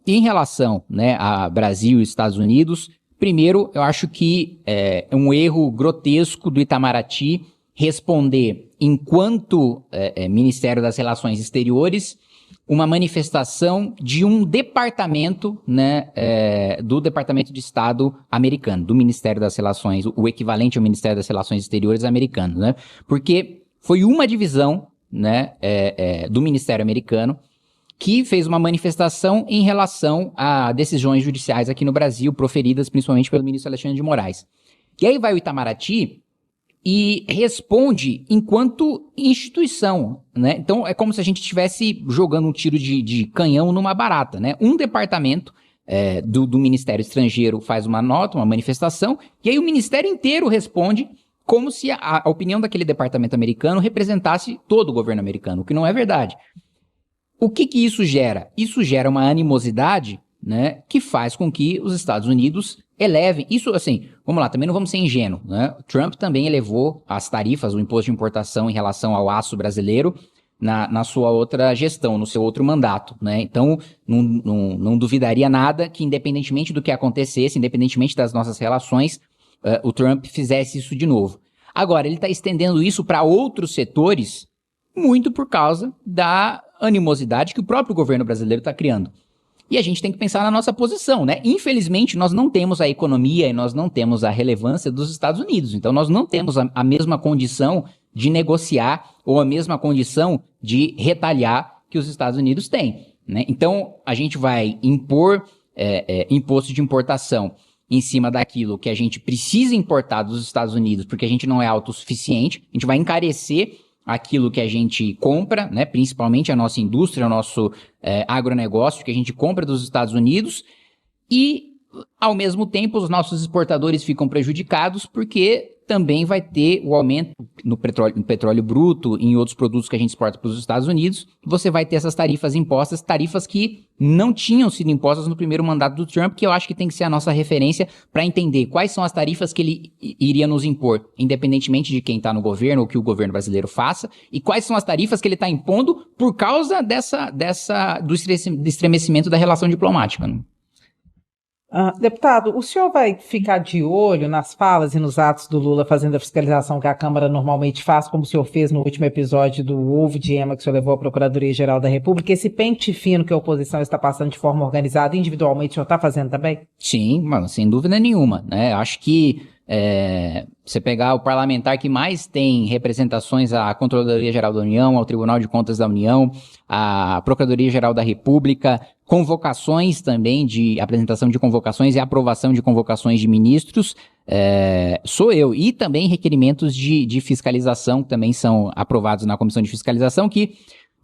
Em relação, né, a Brasil e Estados Unidos, primeiro, eu acho que é um erro grotesco do Itamaraty responder, enquanto Ministério das Relações Exteriores, uma manifestação de um departamento, né, do Departamento de Estado americano, do Ministério das Relações, o equivalente ao Ministério das Relações Exteriores americano, né? Porque foi uma divisão, né, do Ministério americano que fez uma manifestação em relação a decisões judiciais aqui no Brasil, proferidas principalmente pelo ministro Alexandre de Moraes. E aí vai o Itamaraty e responde enquanto instituição, né? Então é como se a gente estivesse jogando um tiro de canhão numa barata, né? Um departamento do Ministério Estrangeiro faz uma nota, uma manifestação, e aí o Ministério inteiro responde como se a opinião daquele departamento americano representasse todo o governo americano, o que não é verdade. O que isso gera? Isso gera uma animosidade, né, que faz com que os Estados Unidos elevem, isso assim, vamos lá, também não vamos ser ingênuos, né? Trump também elevou as tarifas, o imposto de importação em relação ao aço brasileiro na sua outra gestão, no seu outro mandato, né? Então, não duvidaria nada que, independentemente do que acontecesse, independentemente das nossas relações, o Trump fizesse isso de novo. Agora, ele está estendendo isso para outros setores muito por causa da animosidade que o próprio governo brasileiro está criando. E a gente tem que pensar na nossa posição, né? Infelizmente, nós não temos a economia e nós não temos a relevância dos Estados Unidos. Então, nós não temos a mesma condição de negociar ou a mesma condição de retalhar que os Estados Unidos têm, né? Então, a gente vai impor imposto de importação em cima daquilo que a gente precisa importar dos Estados Unidos porque a gente não é autossuficiente. A gente vai encarecer aquilo que a gente compra, né, principalmente a nossa indústria, o nosso agronegócio que a gente compra dos Estados Unidos, e ao mesmo tempo os nossos exportadores ficam prejudicados porque também vai ter o aumento no petróleo bruto e em outros produtos que a gente exporta para os Estados Unidos. Você vai ter essas tarifas impostas, tarifas que não tinham sido impostas no primeiro mandato do Trump, que eu acho que tem que ser a nossa referência para entender quais são as tarifas que ele iria nos impor, independentemente de quem está no governo ou que o governo brasileiro faça, e quais são as tarifas que ele está impondo por causa do estremecimento da relação diplomática, né? Deputado, o senhor vai ficar de olho nas falas e nos atos do Lula fazendo a fiscalização que a Câmara normalmente faz, como o senhor fez no último episódio do ovo de Ema que o senhor levou à Procuradoria-Geral da República? Esse pente fino que a oposição está passando de forma organizada, individualmente, o senhor está fazendo também? Sim, mano, sem dúvida nenhuma, né? Acho que você pegar o parlamentar que mais tem representações à Controladoria-Geral da União, ao Tribunal de Contas da União, à Procuradoria-Geral da República, convocações também de apresentação de convocações e aprovação de convocações de ministros, sou eu. E também requerimentos de fiscalização que também são aprovados na Comissão de Fiscalização, que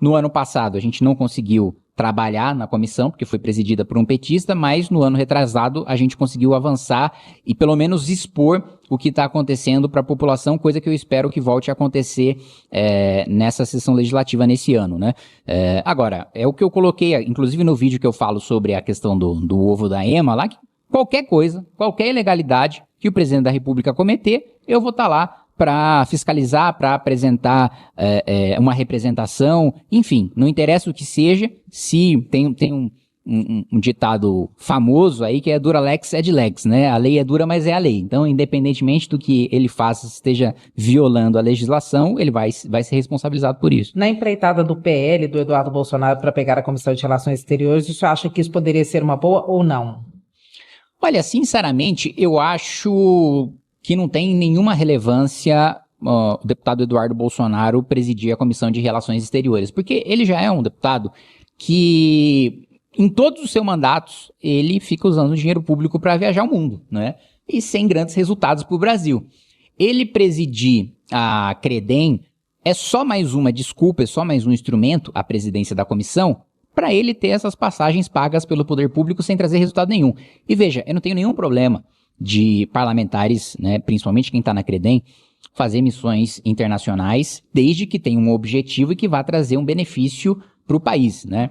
no ano passado a gente não conseguiu trabalhar na comissão, porque foi presidida por um petista, mas no ano retrasado a gente conseguiu avançar e pelo menos expor o que está acontecendo para a população, coisa que eu espero que volte a acontecer nessa sessão legislativa nesse ano, né? Agora, é o que eu coloquei, inclusive no vídeo que eu falo sobre a questão do ovo da Ema lá, que qualquer coisa, qualquer ilegalidade que o presidente da República cometer, eu vou estar lá para fiscalizar, para apresentar uma representação, enfim, não interessa o que seja, se tem um ditado famoso aí que é dura lex sed lex, né? A lei é dura, mas é a lei. Então, independentemente do que ele faça, esteja violando a legislação, ele vai ser responsabilizado por isso. Na empreitada do PL, do Eduardo Bolsonaro, para pegar a Comissão de Relações Exteriores, o senhor acha que isso poderia ser uma boa ou não? Olha, sinceramente, eu acho que não tem nenhuma relevância o deputado Eduardo Bolsonaro presidir a Comissão de Relações Exteriores, porque ele já é um deputado que, em todos os seus mandatos, ele fica usando dinheiro público para viajar o mundo, né? E sem grandes resultados para o Brasil. Ele presidir a Credem é só mais uma desculpa, é só mais um instrumento, a presidência da comissão, para ele ter essas passagens pagas pelo poder público sem trazer resultado nenhum. E veja, eu não tenho nenhum problema de parlamentares, né, principalmente quem está na Credem, fazer missões internacionais, desde que tenha um objetivo e que vá trazer um benefício para o país, né?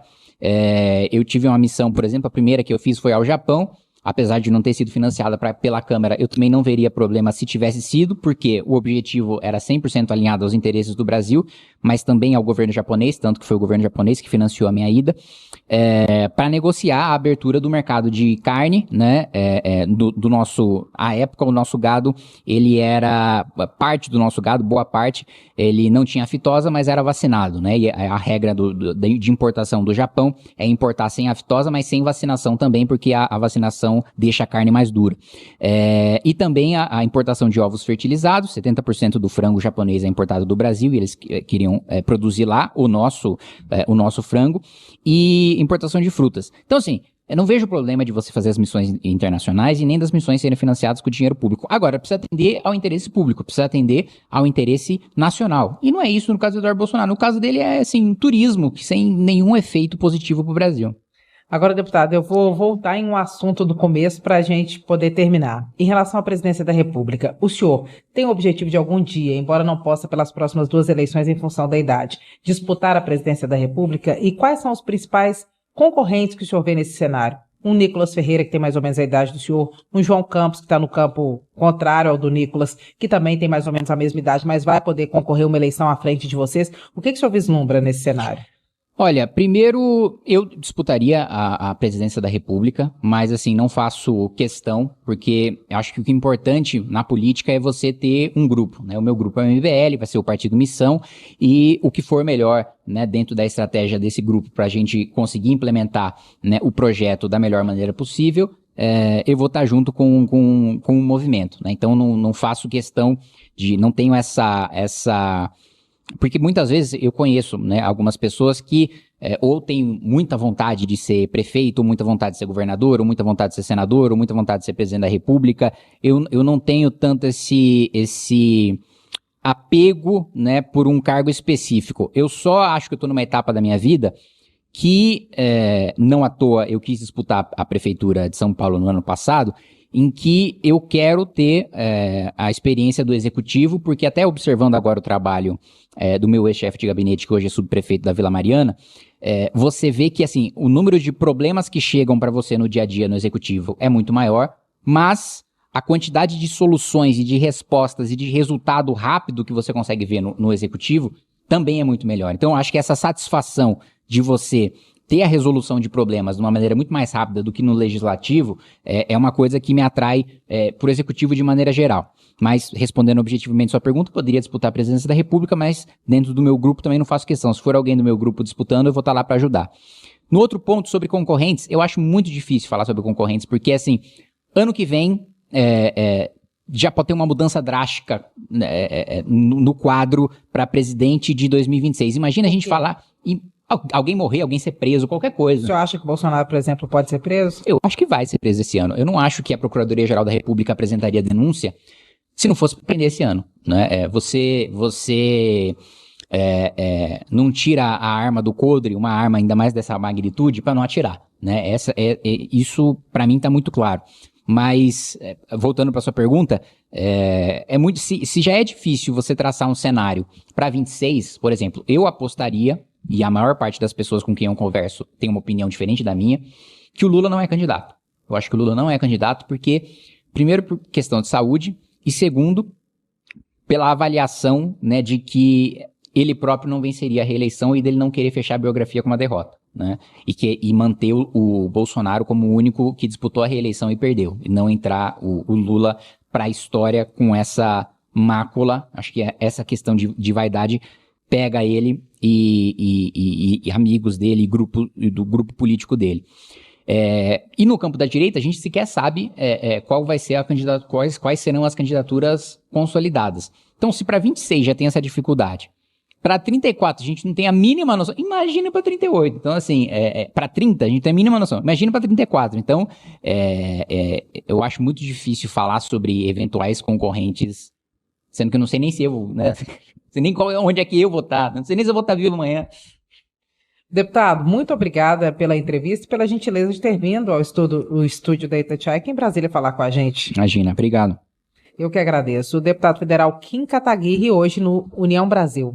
Eu tive uma missão, por exemplo, a primeira que eu fiz foi ao Japão. apesar de não ter sido financiada pela Câmara, eu também não veria problema se tivesse sido, porque o objetivo era 100% alinhado aos interesses do Brasil, mas também ao governo japonês, tanto que foi o governo japonês que financiou a minha ida, para negociar a abertura do mercado de carne, né, do nosso, à época o nosso gado, ele era, parte do nosso gado, boa parte, ele não tinha aftosa, mas era vacinado, né, e a regra de importação do Japão é importar sem aftosa, mas sem vacinação também, porque a vacinação deixa a carne mais dura. E também a importação de ovos fertilizados, 70% do frango japonês é importado do Brasil, e eles queriam produzir lá o nosso frango, e importação de frutas. Então, assim, eu não vejo problema de você fazer as missões internacionais e nem das missões serem financiadas com dinheiro público. Agora, precisa atender ao interesse público, precisa atender ao interesse nacional. E não é isso no caso do Eduardo Bolsonaro. No caso dele é, assim, turismo, sem nenhum efeito positivo para o Brasil. Agora, deputado, eu vou voltar em um assunto do começo para a gente poder terminar. Em relação à presidência da República, o senhor tem o objetivo de algum dia, embora não possa pelas próximas 2 eleições em função da idade, disputar a presidência da República? E quais são os principais concorrentes que o senhor vê nesse cenário? Um Nicolas Ferreira, que tem mais ou menos a idade do senhor, um João Campos, que está no campo contrário ao do Nicolas, que também tem mais ou menos a mesma idade, mas vai poder concorrer uma eleição à frente de vocês. O que o senhor vislumbra nesse cenário? Olha, primeiro eu disputaria a presidência da República, mas assim, não faço questão, porque eu acho que o que é importante na política é você ter um grupo, né? O meu grupo é o MBL, vai ser o Partido Missão, e o que for melhor, né, dentro da estratégia desse grupo para a gente conseguir implementar, né, o projeto da melhor maneira possível, eu vou estar junto com o movimento, né? Então não faço questão de, não tenho essa porque muitas vezes eu conheço, né, algumas pessoas que ou têm muita vontade de ser prefeito, ou muita vontade de ser governador, ou muita vontade de ser senador, ou muita vontade de ser presidente da República. Eu não tenho tanto esse apego, né, por um cargo específico. Eu só acho que eu estou numa etapa da minha vida que, não à toa, eu quis disputar a prefeitura de São Paulo no ano passado, em que eu quero ter a experiência do executivo, porque até observando agora o trabalho do meu ex-chefe de gabinete, que hoje é subprefeito da Vila Mariana, você vê que assim, o número de problemas que chegam para você no dia a dia no executivo é muito maior, mas a quantidade de soluções e de respostas e de resultado rápido que você consegue ver no executivo também é muito melhor. Então, eu acho que essa satisfação de você ter a resolução de problemas de uma maneira muito mais rápida do que no legislativo é uma coisa que me atrai pro executivo de maneira geral. Mas, respondendo objetivamente sua pergunta, poderia disputar a presidência da República, mas dentro do meu grupo também não faço questão. Se for alguém do meu grupo disputando, eu vou estar lá para ajudar. No outro ponto, sobre concorrentes, eu acho muito difícil falar sobre concorrentes, porque, assim, ano que vem já pode ter uma mudança drástica no quadro para presidente de 2026. Imagina a gente falar... Alguém morrer, alguém ser preso, qualquer coisa. O senhor acha que o Bolsonaro, por exemplo, pode ser preso? Eu acho que vai ser preso esse ano. Eu não acho que a Procuradoria-Geral da República apresentaria denúncia se não fosse para prender esse ano, né? Você não tira a arma do coldre, uma arma ainda mais dessa magnitude, para não atirar, né? Isso, para mim, está muito claro. Mas, voltando para sua pergunta, se já é difícil você traçar um cenário para 26, por exemplo, eu apostaria, e a maior parte das pessoas com quem eu converso tem uma opinião diferente da minha, que o Lula não é candidato. Eu acho que o Lula não é candidato porque, primeiro, por questão de saúde, e segundo, pela avaliação, né, de que ele próprio não venceria a reeleição e dele não querer fechar a biografia com uma derrota, né? E manter o Bolsonaro como o único que disputou a reeleição e perdeu, e não entrar o Lula para a história com essa mácula. Acho que essa questão de vaidade pega ele e amigos dele, do grupo político dele. E no campo da direita, a gente sequer sabe qual vai ser quais serão as candidaturas consolidadas. Então, se para 26 já tem essa dificuldade, para 34 a gente não tem a mínima noção, imagina para 38. Então, assim, para 30 a gente tem a mínima noção, imagina para 34. Então, eu acho muito difícil falar sobre eventuais concorrentes, sendo que eu não sei nem se eu, né? Não sei nem onde é que eu vou estar, não sei nem se eu vou estar vivo amanhã. Deputado, muito obrigada pela entrevista e pela gentileza de ter vindo ao estúdio da Itatiaia aqui em Brasília falar com a gente. Imagina, obrigado. Eu que agradeço. O deputado federal Kim Kataguiri, hoje no União Brasil.